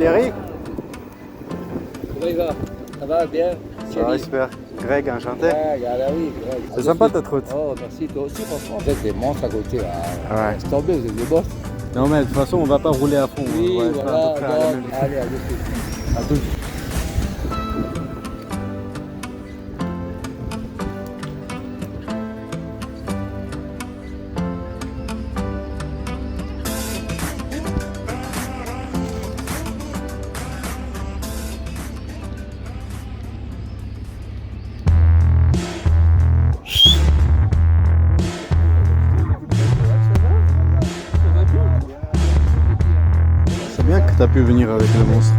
Thierry? Comment il va? Ça va bien? Ça va super. Greg, enchanté. Greg, ah oui, Greg. C'est sympa ta route. Oh, merci, toi aussi, franchement. Vous êtes des monstres à côté, là. Ouais. Laisse tomber, vous êtes des boss. Non mais de toute façon on va pas rouler à fond. Oui, on va voilà, faire à peu près à la donc, même- allez, à tout. à tout. C'est bien que tu as pu venir avec le monstre.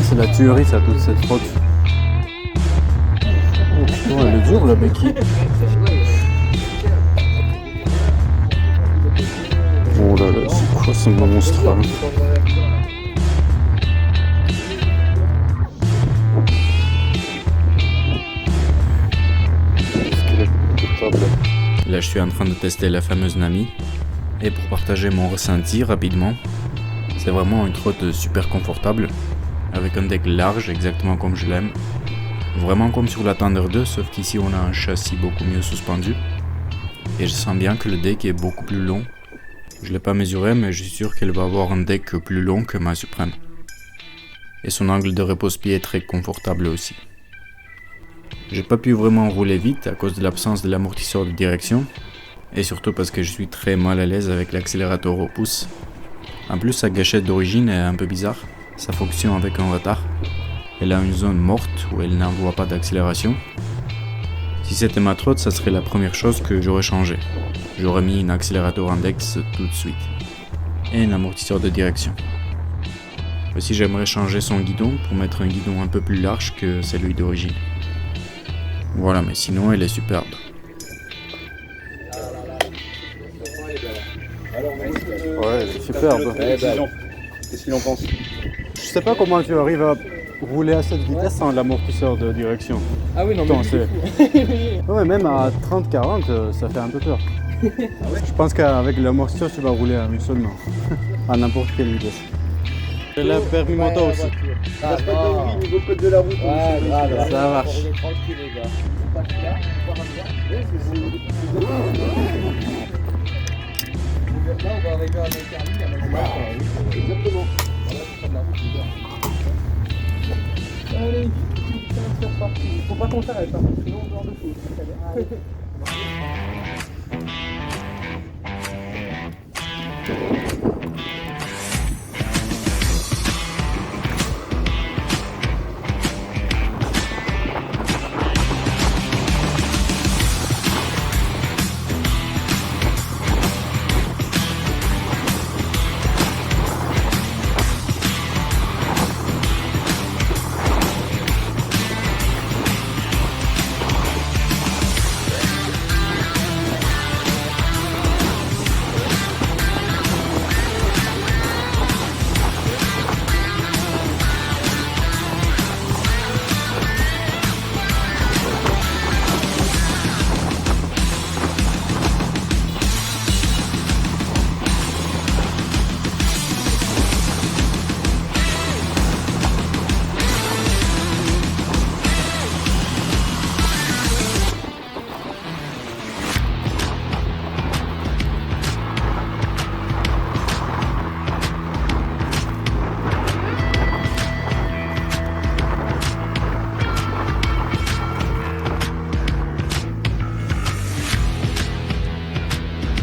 C'est la tuerie ça, toute cette route. Oh putain, elle est dure la béquille. Oh là là, c'est quoi ce monstre hein? Est-ce qu'il est potable? Là, je suis en train de tester la fameuse Nami. Et pour partager mon ressenti rapidement, c'est vraiment une trotte super confortable, avec un deck large, exactement comme je l'aime. Vraiment comme sur la Thunder 2, sauf qu'ici on a un châssis beaucoup mieux suspendu. Et je sens bien que le deck est beaucoup plus long. Je l'ai pas mesuré, mais je suis sûr qu'elle va avoir un deck plus long que ma Supreme. Et son angle de repose-pied est très confortable aussi. J'ai pas pu vraiment rouler vite à cause de l'absence de l'amortisseur de direction, et surtout parce que je suis très mal à l'aise avec l'accélérateur au pouce. En plus, sa gâchette d'origine est un peu bizarre, ça fonctionne avec un retard. Elle a une zone morte où elle n'envoie pas d'accélération. Si c'était ma trotte, ça serait la première chose que j'aurais changé. J'aurais mis un accélérateur index tout de suite, et un amortisseur de direction. Aussi, j'aimerais changer son guidon pour mettre un guidon un peu plus large que celui d'origine. Voilà, mais sinon elle est superbe. Ouais, elle est superbe. Qu'est-ce qu'il en pense? Je sais pas comment tu arrives à rouler à cette vitesse sans l'amortisseur de direction. Ah oui, non, Attends, mais c'est- Ouais, même à 30-40, ça fait un peu peur. Je pense qu'avec l'amortisseur, tu vas rouler à une seule main. À n'importe quelle vitesse. J'ai la permis moto aussi. ça Respecte va. la vie, niveau code de la route. Ouais, grave. Ça marche. On est tranquille, les gars. Là, on va arriver à Montargis, Exactement. Allez, c'est parti. Faut pas qu'on s'arrête, hein, sinon on meurt de fou. Allez.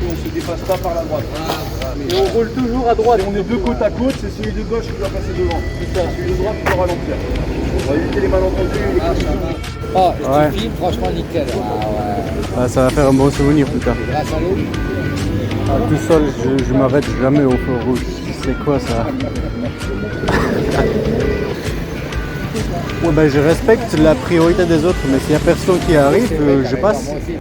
On se dépasse pas par la droite. Et on roule toujours à droite. Et on est deux côte à côte, c'est celui de gauche qui doit passer devant. C'est ça, celui de droite qui doit ralentir. On va éviter les malentendus. Oh, Ouais. je te filme, franchement nickel. Ah ouais. Ah, ça va faire un bon souvenir plus tard. Grâce à l'eau. Ah, tout seul, je m'arrête jamais au feu rouge. C'est quoi ça? Ouais, ben, je respecte la priorité des autres, mais s'il n'y a personne qui arrive, je passe. Moi aussi.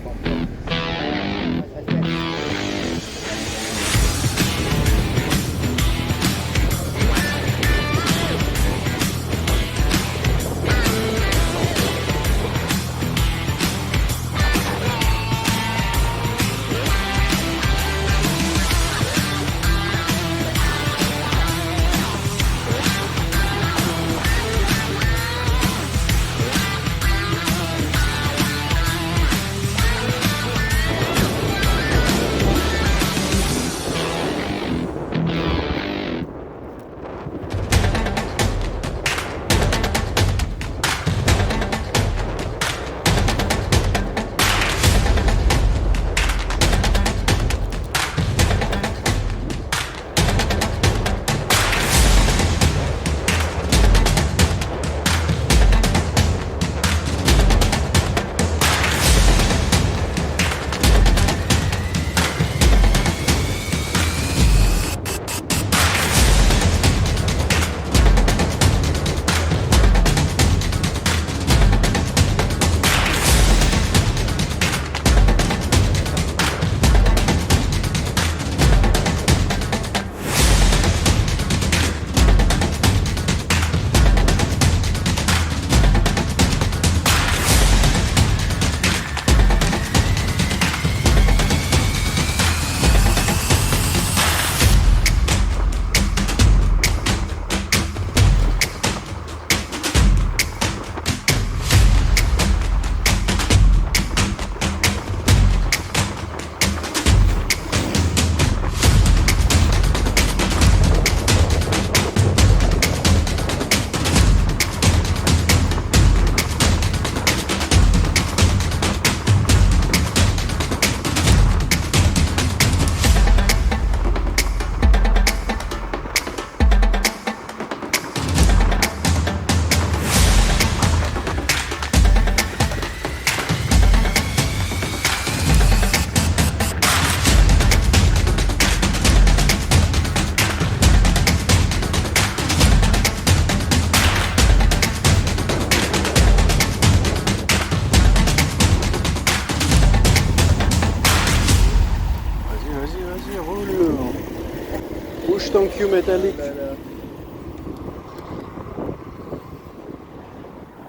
Bouge ton cul métallique.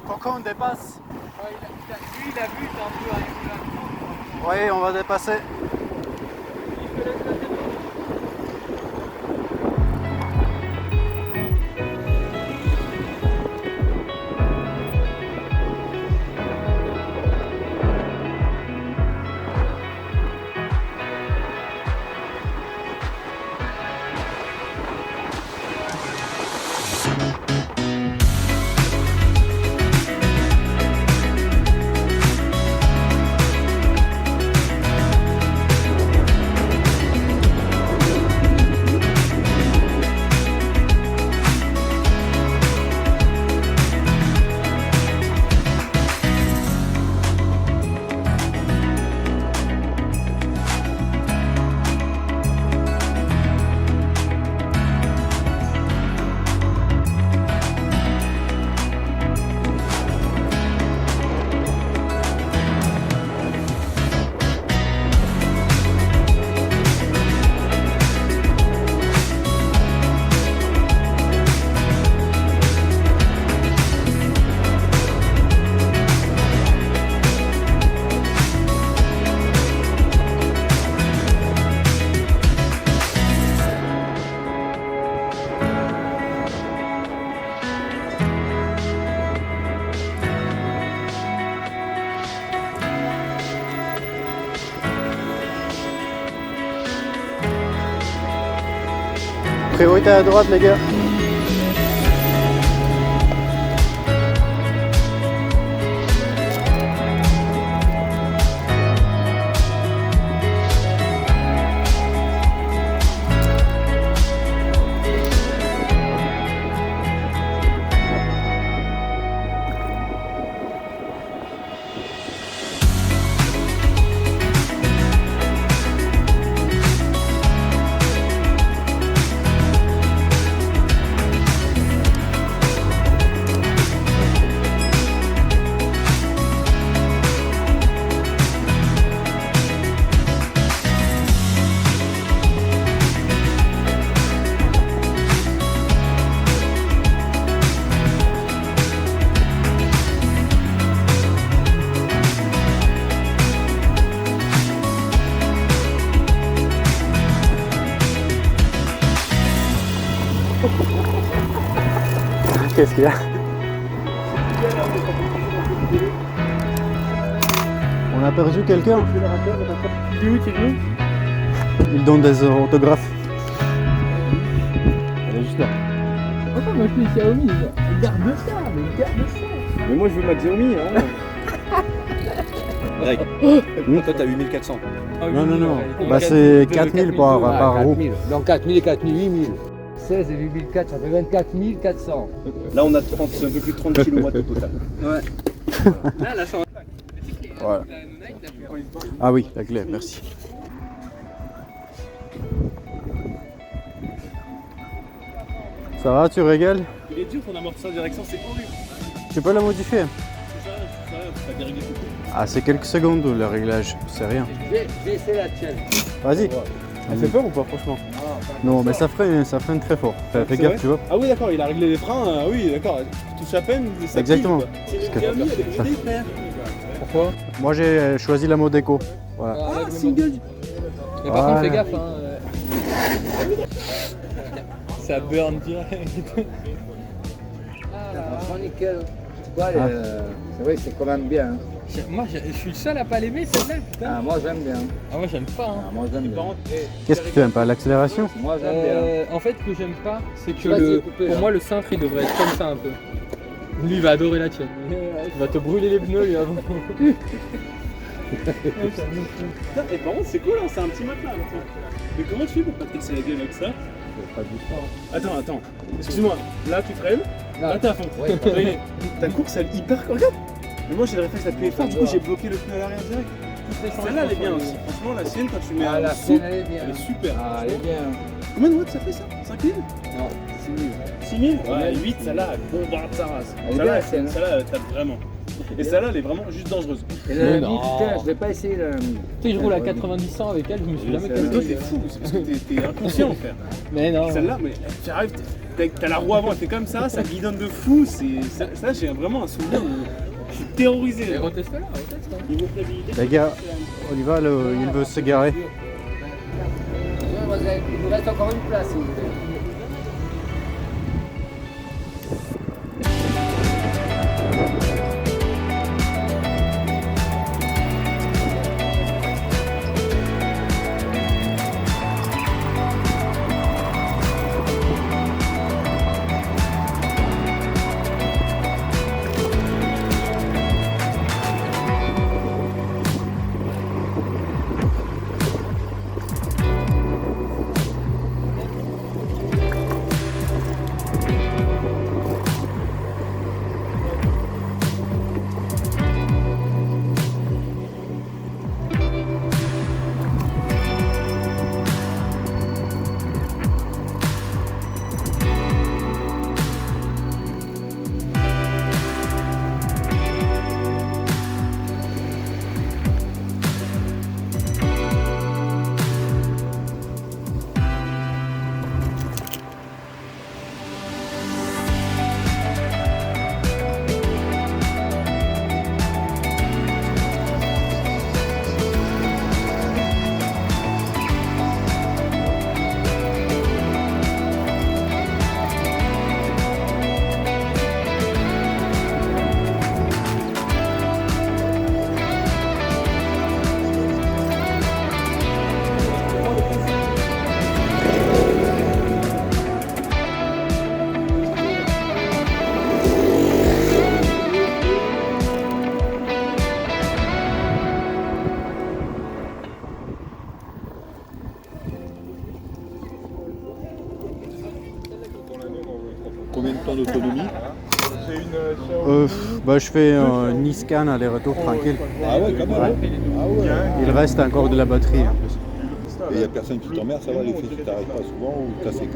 Coco, on dépasse. Lui, il a vu, t'as un peu arrivé là. Oui, on va dépasser. Priorité à droite, les gars. Qu'est-ce qu'il y a? On a perdu quelqu'un? Tu es où, Thierry? Il donne des autographes. Elle est juste là. Attends, moi je suis Xiaomi, garde ça, mais garde ça. Mais moi je veux ma Xiaomi. Hein. Greg, toi t'as 8400. Non, non, non. Bah c'est 4000 par roue. Donc 4000 et 4000, 8000. 16,4, ça fait 24 400. Là on a 30, c'est un peu plus de 30 km au total. Là, ça va. Voilà. Ah oui, la clé, merci. Ça va, tu régales? Il est dur ton amortisseur de direction, c'est horrible. Tu peux la modifier? Ça déréglé beaucoup. Ah, c'est quelques secondes le réglage, c'est rien. J'ai essayé la tienne. Vas-y. Ça fait peur ou pas, franchement? Non, mais ça freine très fort. Fais C'est gaffe, vrai tu vois. Ah oui, d'accord, il a réglé les freins, oui, d'accord. Tu touches à peine, ça Exactement. tige, quoi. C'est Parce que- Xiaomi avec le CD, frère. Pourquoi? Moi j'ai choisi la mode éco. Voilà. Ah, single. Mais par contre, Voilà. fais gaffe. Hein. Ça burn direct. Franchement, nickel. Tu vois, c'est vrai que c'est quand même bien. Hein. Moi, je suis le seul à pas l'aimer, celle-là, putain. Ah, moi j'aime bien. Ah, moi, j'aime pas, hein. Ah, moi j'aime bien. Qu'est-ce que tu aimes pas? L'accélération? Moi j'aime bien. En fait, ce que j'aime pas, c'est que Vas-y, coupez, pour là. moi, le cintre, il devrait être comme ça un peu. Lui, il va adorer la tienne. Il va te brûler les pneus, lui, avant. Et par contre, c'est cool, hein, c'est un petit matelas. Mais comment tu fais pour pas te casser la gueule avec ça? Pas du tout. Attends, excuse-moi, là tu freines, là t'es à fond. Ouais, Mais ta course elle est hyper regarde. Mais moi j'ai le réflexe d'appuyer fort, du coup j'ai bloqué le pneu à l'arrière direct. Celle-là elle est bien aussi, franchement la sienne quand tu mets Ah, un la saut, scène elle est bien. elle est super. Ah, elle est bien. Combien de watts ça fait ça? 5000? Non, 6000. 6000? Ouais, 8, celle-là elle bombarde sa race. Elle est Celle-là, bien, la sienne. Celle-là elle tape vraiment. Et celle-là, elle est vraiment juste dangereuse. Et la Lamie, putain, je vais pas essayer la Lamie. Tu sais, je roule à 90-100 avec elle, je me suis jamais Mais toi, cassé. t'es fou, c'est parce que t'es inconscient, frère. Mais non. Celle-là, mais tu arrives, t'as la roue avant, elle fait comme ça guidonne de fou. Ça, j'ai vraiment un souvenir où je suis terrorisé. Mais Là. reteste-la, reteste. Hein. Niveau fiabilité. Les gars, Oliva, il veut se garer. Il nous reste encore une place, si vous voulez. Combien de temps d'autonomie? Bah, je fais Niscan aller-retour tranquille. Ah ouais, quand même. Ouais. Ah ouais. Il reste encore de la batterie en plus. Et il n'y a personne qui t'emmerde, ça va, les filles, tu t'arrêtes pas souvent ou t'as sécu?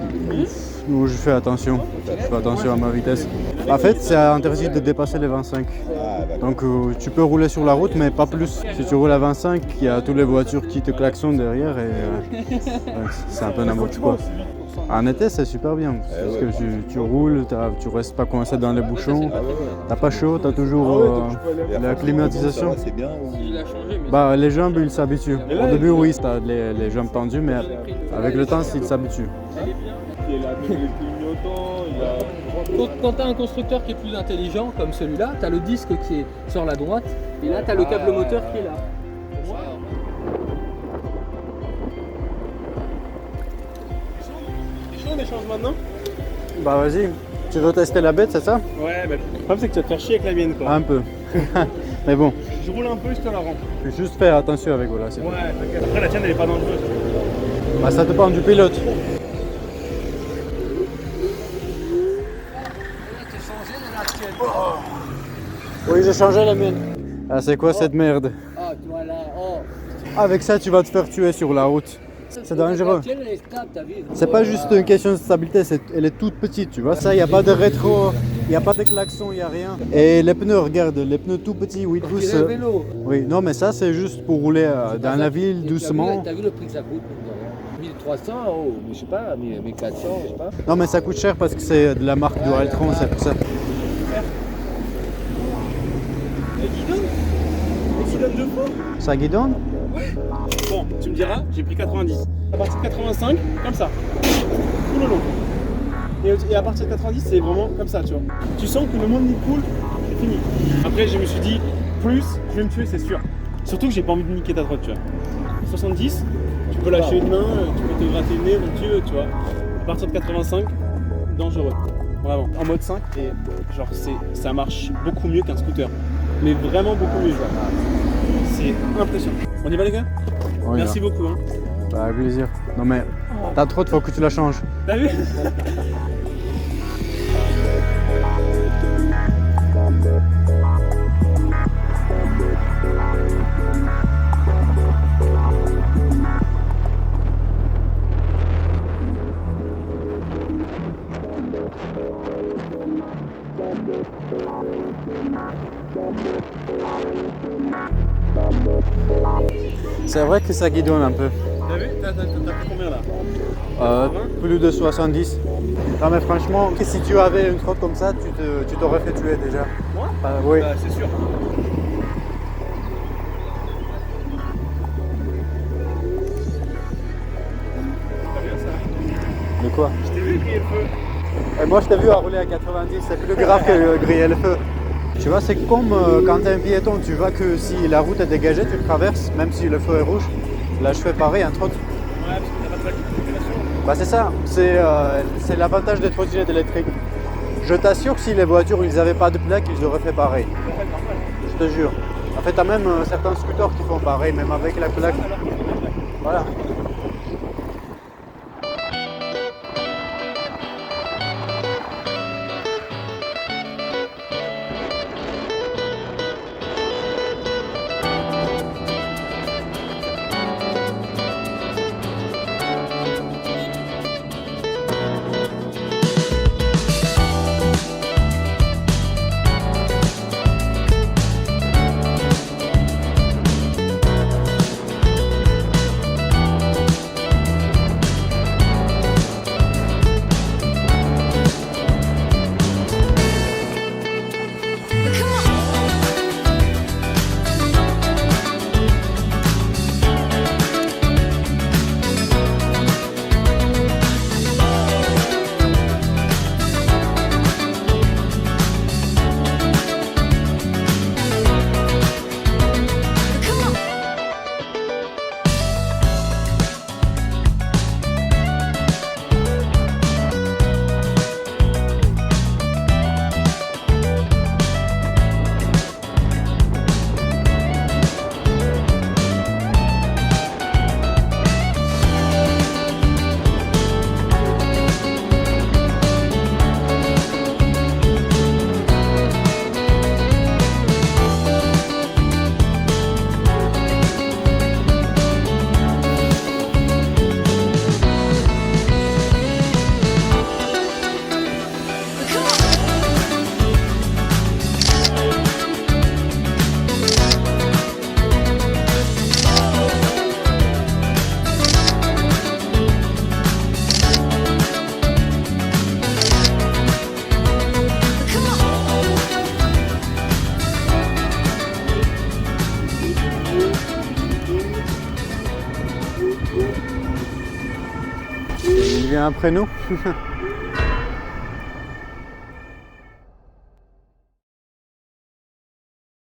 Nous, je fais attention. Je fais attention à ma vitesse. En fait, c'est interdit de dépasser les 25. Ah d'accord. Donc tu peux rouler sur la route, mais pas plus. Si tu roules à 25, il y a toutes les voitures qui te klaxonnent derrière et donc c'est un peu n'importe quoi. En été, c'est super bien parce que tu roules, tu restes pas coincé dans les bouchons, t'as pas chaud, t'as toujours Et la après, climatisation. ça va, c'est bien. Il a changé, mais Bah, les jambes, ils s'habituent. Au début, oui, t'as les jambes tendues, mais avec le temps, ils s'habituent. quand tu as un constructeur qui est plus intelligent comme celui-là, tu as le disque qui est sur la droite et là tu as le câble moteur qui est là. C'est chaud, on échange maintenant? Bah, vas-y. Tu veux tester la bête, c'est ça? Ouais, mais le problème c'est que tu vas te faire chier avec la mienne quoi. Un peu. Mais bon, Je roule un peu, je te la rends. juste faire attention avec voilà. c'est tout. Ouais, t'inquiète. Après la tienne elle est pas dangereuse. Bah, ça dépend du pilote. Oui, j'ai changé la mienne. Ah, c'est quoi cette merde? Ah, tu vois là, oh. Avec ça, tu vas te faire tuer sur la route. C'est dangereux. La tienne, elle est stable, t'as vu. C'est pas juste une question de stabilité, elle est toute petite, tu vois. Ça, il n'y a pas de rétro, il n'y a pas de klaxon, il n'y a rien. Et les pneus, regarde, les pneus tout petits, 8 pouces. C'est le vélo. Oui, non, mais ça, c'est juste pour rouler dans la ville doucement. T'as vu le prix que ça coûte? 1300 euros, je sais pas, 1400, je sais pas. Non, mais ça coûte cher parce que c'est de la marque Dualtron, c'est pour ça. Elle guidonne? Elle guidonne de fou? Ça guidonne? Bon, tu me diras, j'ai pris 90. À partir de 85, comme ça. Tout le long. Et à partir de 90, c'est vraiment comme ça, tu vois. Tu sens que le monde il coule, c'est fini. Après, je me suis dit, plus, je vais me tuer, c'est sûr. Surtout que j'ai pas envie de niquer ta droite, tu vois. 70, tu peux lâcher une main, tu peux te gratter le nez, mon Dieu, tu vois. À partir de 85, dangereux. Vraiment. En mode 5, et genre, ça marche beaucoup mieux qu'un scooter. Mais vraiment beaucoup mieux, genre. C'est impressionnant. On y va, les gars? On y Merci va. beaucoup. Hein. Bah, avec plaisir. Non, mais t'as trop de fois que tu la changes. T'as vu? Thank you. C'est vrai que ça guidonne un peu. T'as vu? T'as pris combien là? Plus de 70. Non mais franchement, si tu avais une trotte comme ça, tu t'aurais fait tuer déjà. Moi? Oui. Bah, c'est sûr. Pas bien ça? De quoi? Je t'ai vu griller le feu. Et moi je t'ai vu à rouler à 90, c'est plus grave que griller le feu. Tu vois, c'est comme quand t'es un piéton, tu vois que si la route est dégagée, tu traverses, même si le feu est rouge. Là je fais pareil, un trottinette. Ouais, parce que t'as pas de circulation. Bah c'est ça, c'est l'avantage des trottinettes électriques. Je t'assure que si les voitures ils avaient pas de plaque, ils auraient fait pareil. Je te jure. En fait, t'as même certains scooters qui font pareil, même avec la plaque. Voilà. Il vient après nous.